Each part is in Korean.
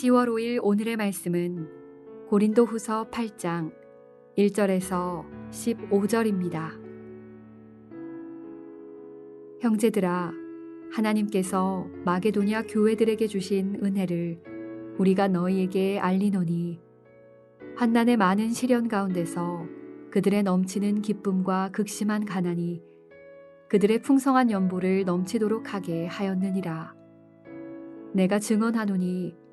10월 5일 오늘의 말씀은 고린도후서 8장 1절에서 15절입니다. 형제들아, 하나님께서 마게도냐 교회들에게 주신 은혜를 우리가 너희에게 알리노니 환난의 많은 시련 가운데서 그들의 넘치는 기쁨과 극심한 가난이 그들의 풍성한 연보를 넘치도록 하게 하였느니라. 내가 증언하노니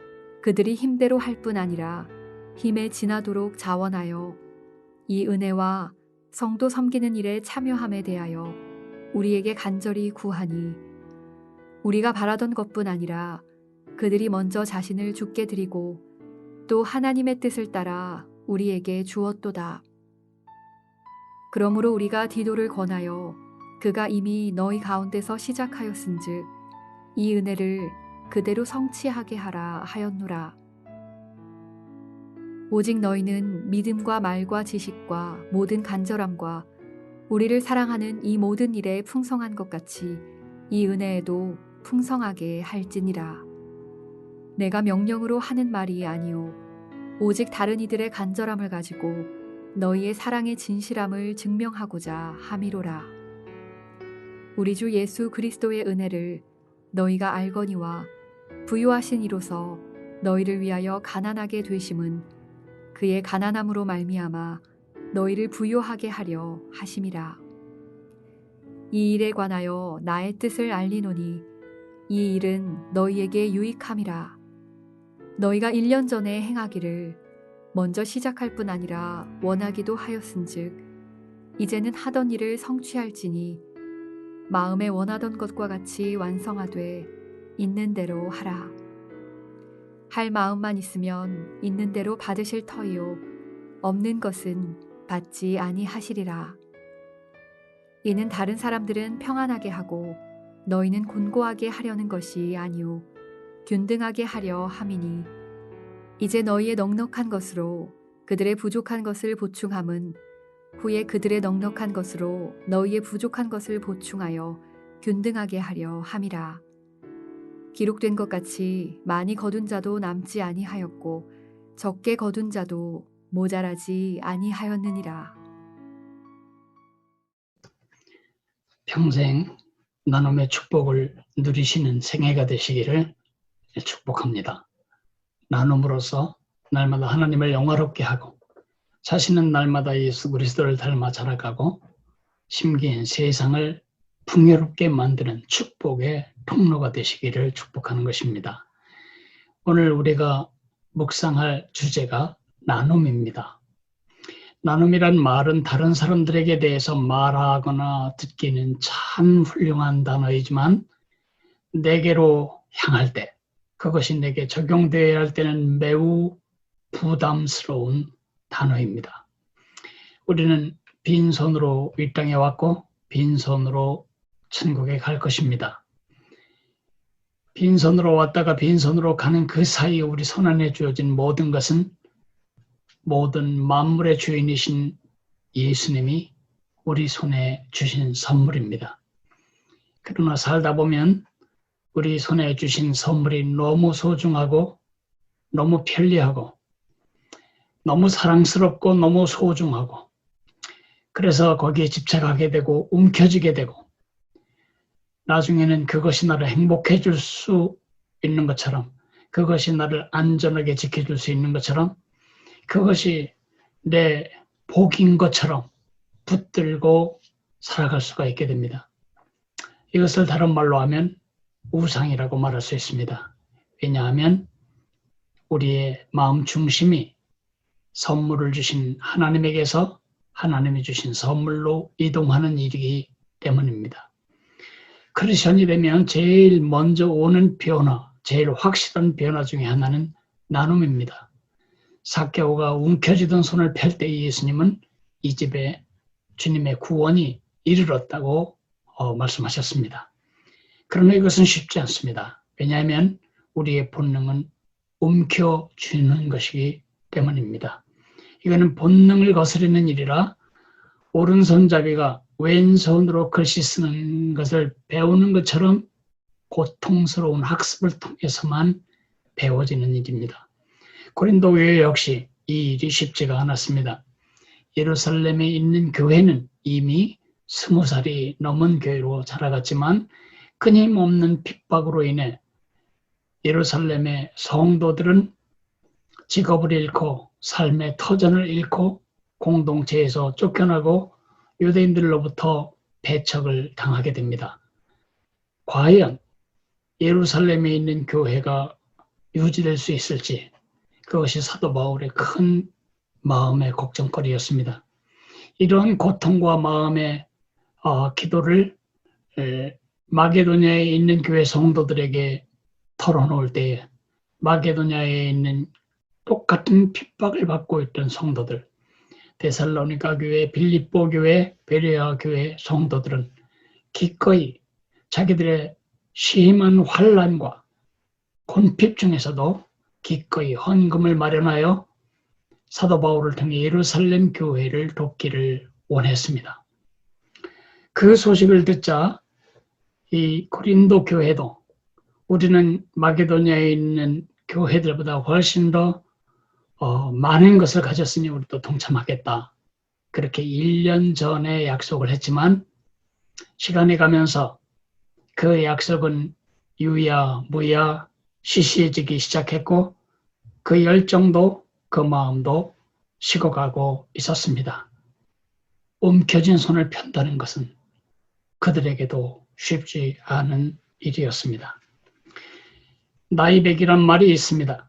그들이 힘대로 할 뿐 아니라 힘에 지나도록 자원하여 이 은혜와 성도 섬기는 일에 참여함에 대하여 우리에게 간절히 구하니 우리가 바라던 것뿐 아니라 그들이 먼저 자신을 주께 드리고 또 하나님의 뜻을 따라 우리에게 주었도다. 그러므로 우리가 디도를 권하여 그가 이미 너희 가운데서 시작하였은즉 이 은혜를 그대로 성취하게 하라 하였노라. 오직 너희는 믿음과 말과 지식과 모든 간절함과 우리를 사랑하는 이 모든 일에 풍성한 것 같이 이 은혜에도 풍성하게 할지니라. 내가 명령으로 하는 말이 아니오 오직 다른 이들의 간절함을 가지고 너희의 사랑의 진실함을 증명하고자 함이로라. 우리 주 예수 그리스도의 은혜를 너희가 알거니와 부유하신 이로서 너희를 위하여 가난하게 되심은 그의 가난함으로 말미암아 너희를 부유하게 하려 하심이라. 이 일에 관하여 나의 뜻을 알리노니 이 일은 너희에게 유익함이라. 너희가 1년 전에 행하기를 먼저 시작할 뿐 아니라 원하기도 하였은즉 이제는 하던 일을 성취할지니 마음에 원하던 것과 같이 완성하되 있는 대로 하라. 할 마음만 있으면 있는 대로 받으실 터이요 없는 것은 받지 아니하시리라. 이는 다른 사람들은 평안하게 하고 너희는 곤고하게 하려는 것이 아니요 균등하게 하려 함이니 이제 너희의 넉넉한 것으로 그들의 부족한 것을 보충함은 후에 그들의 넉넉한 것으로 너희의 부족한 것을 보충하여 균등하게 하려 함이라. 기록된 것 같이 많이 거둔 자도 남지 아니하였고 적게 거둔 자도 모자라지 아니하였느니라. 평생 나눔의 축복을 누리시는 생애가 되시기를 축복합니다. 나눔으로써 날마다 하나님을 영화롭게 하고 자신은 날마다 예수 그리스도를 닮아 자라가고 심기엔 세상을 풍요롭게 만드는 축복의 통로가 되시기를 축복하는 것입니다. 오늘 우리가 묵상할 주제가 나눔입니다. 나눔이란 말은 다른 사람들에게 대해서 말하거나 듣기는 참 훌륭한 단어이지만 내게로 향할 때, 그것이 내게 적용되어야 할 때는 매우 부담스러운 단어입니다. 우리는 빈손으로 이 땅에 왔고 빈손으로 천국에 갈 것입니다. 빈손으로 왔다가 빈손으로 가는 그 사이에 우리 손안에 주어진 모든 것은 모든 만물의 주인이신 예수님이 우리 손에 주신 선물입니다. 그러나 살다 보면 우리 손에 주신 선물이 너무 소중하고 너무 편리하고 너무 사랑스럽고 너무 소중하고 그래서 거기에 집착하게 되고 움켜쥐게 되고 나중에는 그것이 나를 행복해 줄 수 있는 것처럼 그것이 나를 안전하게 지켜줄 수 있는 것처럼 그것이 내 복인 것처럼 붙들고 살아갈 수가 있게 됩니다. 이것을 다른 말로 하면 우상이라고 말할 수 있습니다. 왜냐하면 우리의 마음 중심이 선물을 주신 하나님에게서 하나님이 주신 선물로 이동하는 일이기 때문입니다. 크리스천이 되면 제일 먼저 오는 변화, 제일 확실한 변화 중에 하나는 나눔입니다. 삭개오가 움켜쥐던 손을 펼 때 예수님은 이 집에 주님의 구원이 이르렀다고 말씀하셨습니다. 그러나 이것은 쉽지 않습니다. 왜냐하면 우리의 본능은 움켜쥐는 것이기 때문입니다. 이거는 본능을 거스르는 일이라 오른손잡이가 왼손으로 글씨 쓰는 것을 배우는 것처럼 고통스러운 학습을 통해서만 배워지는 일입니다. 고린도 교회 역시 이 일이 쉽지가 않았습니다. 예루살렘에 있는 교회는 이미 20살이 넘은 교회로 자라갔지만 끊임없는 핍박으로 인해 예루살렘의 성도들은 직업을 잃고 삶의 터전을 잃고 공동체에서 쫓겨나고 유대인들로부터 배척을 당하게 됩니다. 과연 예루살렘에 있는 교회가 유지될 수 있을지 그것이 사도 바울의 큰 마음의 걱정거리였습니다. 이런 고통과 마음의 기도를 마게도냐에 있는 교회 성도들에게 털어놓을 때에 마게도냐에 있는 똑같은 핍박을 받고 있던 성도들, 데살로니가 교회, 빌립보 교회, 베레아 교회 성도들은 기꺼이 자기들의 심한 환난과 곤핍 중에서도 기꺼이 헌금을 마련하여 사도 바울을 통해 예루살렘 교회를 돕기를 원했습니다. 그 소식을 듣자 이 고린도 교회도 우리는 마게도냐에 있는 교회들보다 훨씬 더 많은 것을 가졌으니 우리도 동참하겠다. 그렇게 1년 전에 약속을 했지만 시간이 가면서 그 약속은 유야 무야 시시해지기 시작했고 그 열정도 그 마음도 식어가고 있었습니다. 움켜쥔 손을 편다는 것은 그들에게도 쉽지 않은 일이었습니다. 나이백이란 말이 있습니다.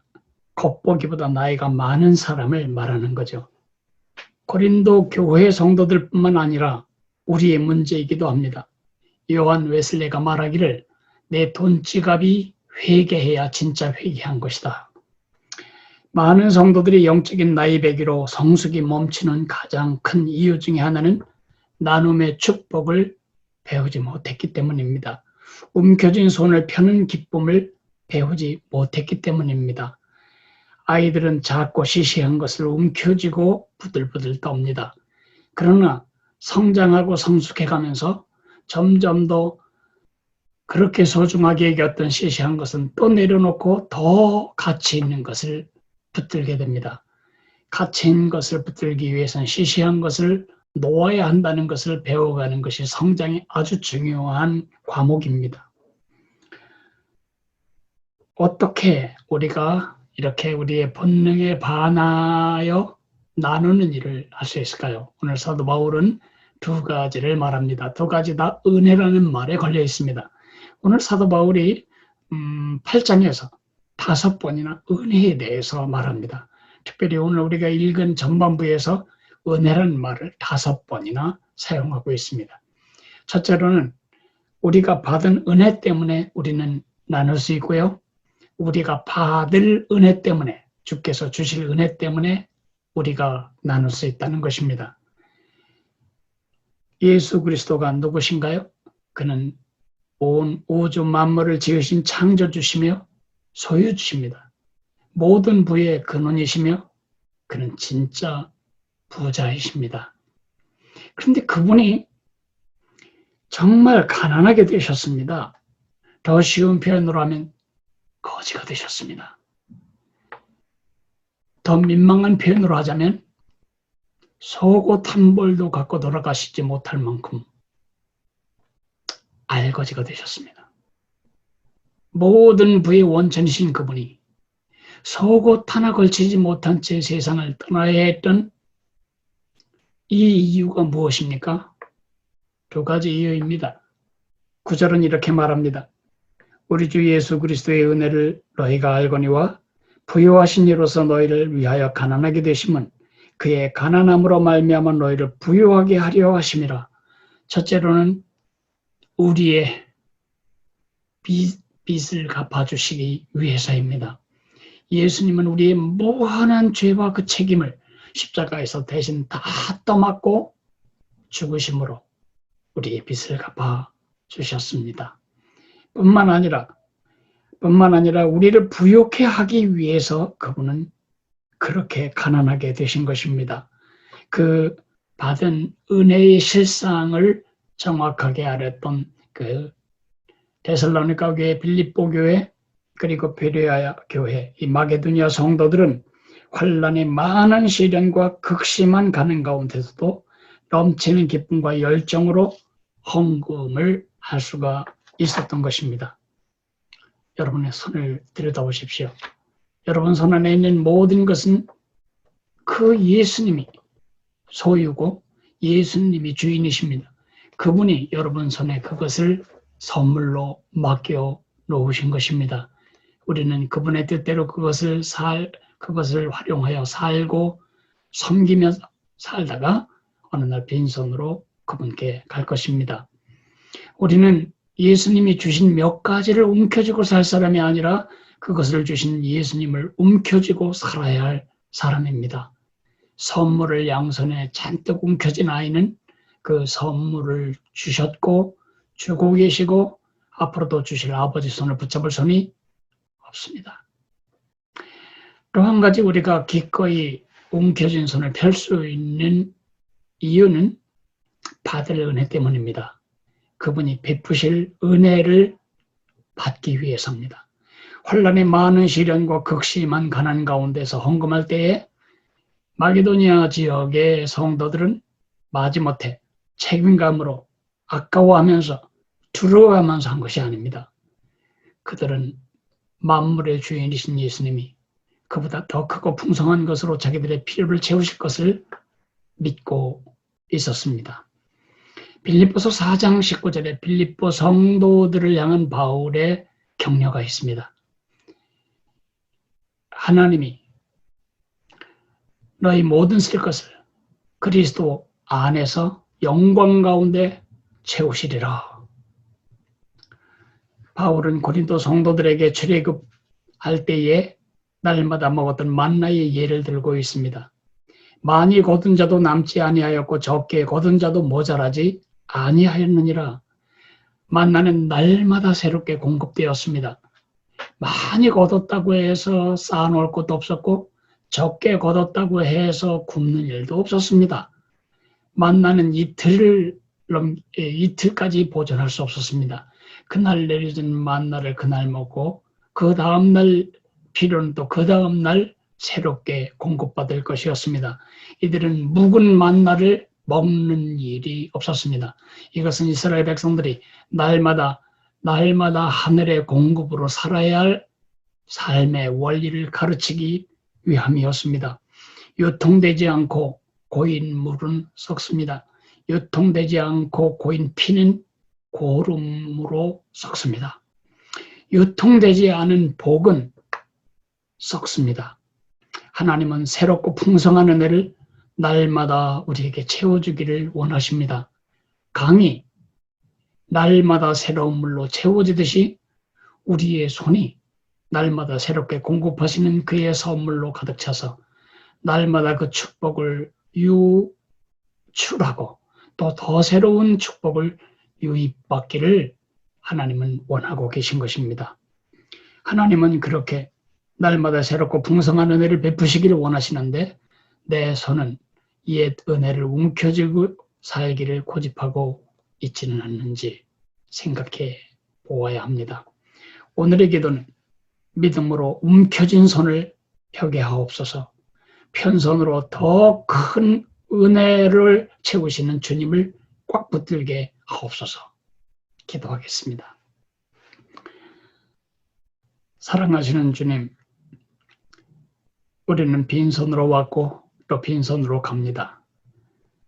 겉보기보다 나이가 많은 사람을 말하는 거죠. 고린도 교회 성도들뿐만 아니라 우리의 문제이기도 합니다. 요한 웨슬레가 말하기를 내 돈지갑이 회개해야 진짜 회개한 것이다. 많은 성도들이 영적인 나이배기로 성숙이 멈추는 가장 큰 이유 중에 하나는 나눔의 축복을 배우지 못했기 때문입니다. 움켜쥔 손을 펴는 기쁨을 배우지 못했기 때문입니다. 아이들은 작고 시시한 것을 움켜쥐고 부들부들 떱니다. 그러나 성장하고 성숙해가면서 점점 더 그렇게 소중하게 여겼던 시시한 것은 또 내려놓고 더 가치 있는 것을 붙들게 됩니다. 가치 있는 것을 붙들기 위해서는 시시한 것을 놓아야 한다는 것을 배워가는 것이 성장의 아주 중요한 과목입니다. 어떻게 우리가 이렇게 우리의 본능에 반하여 나누는 일을 할 수 있을까요? 오늘 사도 바울은 두 가지를 말합니다. 두 가지 다 은혜라는 말에 걸려 있습니다. 오늘 사도 바울이 8장에서 5번이나 은혜에 대해서 말합니다. 특별히 오늘 우리가 읽은 전반부에서 은혜라는 말을 5번이나 사용하고 있습니다. 첫째로는 우리가 받은 은혜 때문에 우리는 나눌 수 있고요. 우리가 받을 은혜 때문에, 주께서 주실 은혜 때문에 우리가 나눌 수 있다는 것입니다. 예수 그리스도가 누구신가요? 그는 온 우주 만물을 지으신 창조주시며 소유주십니다. 모든 부의 근원이시며 그는 진짜 부자이십니다. 그런데 그분이 정말 가난하게 되셨습니다. 더 쉬운 표현으로 하면 거지가 되셨습니다. 더 민망한 표현으로 하자면 속옷 한 벌도 갖고 돌아가시지 못할 만큼 알거지가 되셨습니다. 모든 부의 원천이신 그분이 속옷 하나 걸치지 못한 채 세상을 떠나야 했던 이 이유가 무엇입니까? 두 가지 이유입니다. 9절은 이렇게 말합니다. 우리 주 예수 그리스도의 은혜를 너희가 알거니와 부유하신 이로서 너희를 위하여 가난하게 되심은 그의 가난함으로 말미암아 너희를 부유하게 하려 하심이라. 첫째로는 우리의 빚을 갚아주시기 위해서입니다. 예수님은 우리의 무한한 죄와 그 책임을 십자가에서 대신 다 떠맡고 죽으심으로 우리의 빚을 갚아주셨습니다. 뿐만 아니라 우리를 부유케 하기 위해서 그분은 그렇게 가난하게 되신 것입니다. 그 받은 은혜의 실상을 정확하게 알았던 그 데살로니가 교회, 빌립보 교회, 그리고 베레아 교회, 이 마게도니아 성도들은 환난의 많은 시련과 극심한 가난 가운데서도 넘치는 기쁨과 열정으로 헌금을 할 수가 있었던 것입니다. 여러분의 손을 들여다보십시오. 여러분 손 안에 있는 모든 것은 그 예수님이 소유고 예수님이 주인이십니다. 그분이 여러분 손에 그것을 선물로 맡겨 놓으신 것입니다. 우리는 그분의 뜻대로 그것을 활용하여 살고 섬기며 살다가 어느 날 빈손으로 그분께 갈 것입니다. 우리는 예수님이 주신 몇 가지를 움켜쥐고 살 사람이 아니라 그것을 주신 예수님을 움켜쥐고 살아야 할 사람입니다. 선물을 양손에 잔뜩 움켜쥔 아이는 그 선물을 주셨고 주고 계시고 앞으로도 주실 아버지 손을 붙잡을 손이 없습니다. 또 한 가지 우리가 기꺼이 움켜쥔 손을 펼 수 있는 이유는 받을 은혜 때문입니다. 그분이 베푸실 은혜를 받기 위해서입니다. 환난의 많은 시련과 극심한 가난 가운데서 헌금할 때에 마게도니아 지역의 성도들은 마지못해 책임감으로 아까워하면서 두려워하면서 한 것이 아닙니다. 그들은 만물의 주인이신 예수님이 그보다 더 크고 풍성한 것으로 자기들의 필요를 채우실 것을 믿고 있었습니다. 빌립보서 4장 19절에 빌립보 성도들을 향한 바울의 격려가 있습니다. 하나님이 너희 모든 쓸 것을 그리스도 안에서 영광 가운데 채우시리라. 바울은 고린도 성도들에게 출애굽할 때에 날마다 먹었던 만나의 예를 들고 있습니다. 많이 거둔 자도 남지 아니하였고 적게 거둔 자도 모자라지 아니하였느니라. 만나는 날마다 새롭게 공급되었습니다. 많이 거뒀다고 해서 쌓아놓을 것도 없었고 적게 거뒀다고 해서 굶는 일도 없었습니다. 만나는 이틀까지 보존할 수 없었습니다. 그날 내려진 만나를 그날 먹고 그 다음날 필요는 또 그 다음날 새롭게 공급받을 것이었습니다. 이들은 묵은 만나를 먹는 일이 없었습니다. 이것은 이스라엘 백성들이 날마다 하늘의 공급으로 살아야 할 삶의 원리를 가르치기 위함이었습니다. 유통되지 않고 고인 물은 썩습니다. 유통되지 않고 고인 피는 고름으로 썩습니다. 유통되지 않은 복은 썩습니다. 하나님은 새롭고 풍성한 은혜를 날마다 우리에게 채워주기를 원하십니다. 강이 날마다 새로운 물로 채워지듯이 우리의 손이 날마다 새롭게 공급하시는 그의 선물로 가득 차서 날마다 그 축복을 유출하고 또 더 새로운 축복을 유입받기를 하나님은 원하고 계신 것입니다. 하나님은 그렇게 날마다 새롭고 풍성한 은혜를 베푸시기를 원하시는데 내 손은 옛 은혜를 움켜쥐고 살기를 고집하고 있지는 않는지 생각해 보아야 합니다. 오늘의 기도는 믿음으로 움켜쥔 손을 펴게 하옵소서. 편손으로 더 큰 은혜를 채우시는 주님을 꽉 붙들게 하옵소서. 기도하겠습니다. 사랑하시는 주님, 우리는 빈손으로 왔고 또 빈손으로 갑니다.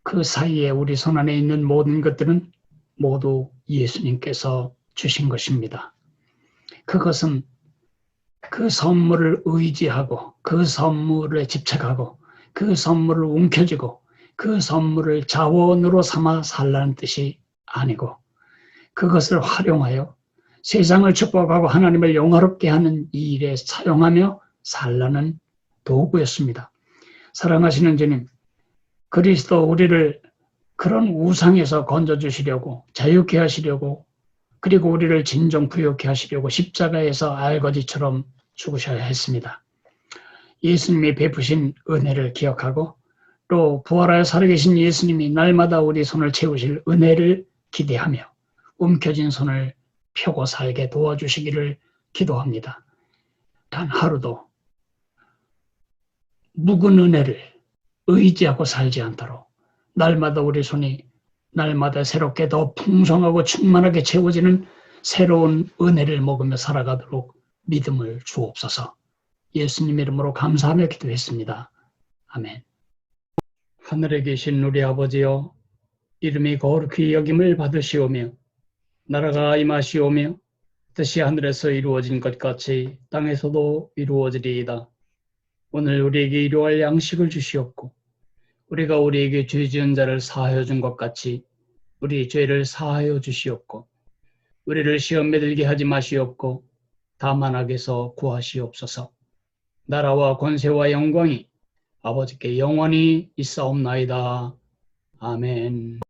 그 사이에 우리 손안에 있는 모든 것들은 모두 예수님께서 주신 것입니다. 그것은 그 선물을 의지하고 그 선물에 집착하고 그 선물을 움켜쥐고 그 선물을 자원으로 삼아 살라는 뜻이 아니고 그것을 활용하여 세상을 축복하고 하나님을 영화롭게 하는 이 일에 사용하며 살라는 도구였습니다. 사랑하시는 주님, 그리스도 우리를 그런 우상에서 건져주시려고 자유케 하시려고 그리고 우리를 진정 부유케 하시려고 십자가에서 알거지처럼 죽으셔야 했습니다. 예수님이 베푸신 은혜를 기억하고 또 부활하여 살아계신 예수님이 날마다 우리 손을 채우실 은혜를 기대하며 움켜진 손을 펴고 살게 도와주시기를 기도합니다. 단 하루도 묵은 은혜를 의지하고 살지 않도록 날마다 우리 손이 날마다 새롭게 더 풍성하고 충만하게 채워지는 새로운 은혜를 먹으며 살아가도록 믿음을 주옵소서. 예수님 이름으로 감사하며 기도했습니다. 아멘. 하늘에 계신 우리 아버지여, 이름이 거룩히 여김을 받으시오며 나라가 임하시오며 뜻이 하늘에서 이루어진 것 같이 땅에서도 이루어지리이다. 오늘 우리에게 일용할 양식을 주시옵고 우리가 우리에게 죄 지은 자를 사하여 준 것 같이 우리 죄를 사하여 주시옵고 우리를 시험에 들게 하지 마시옵고 다만 악에서 구하시옵소서. 나라와 권세와 영광이 아버지께 영원히 있사옵나이다. 아멘.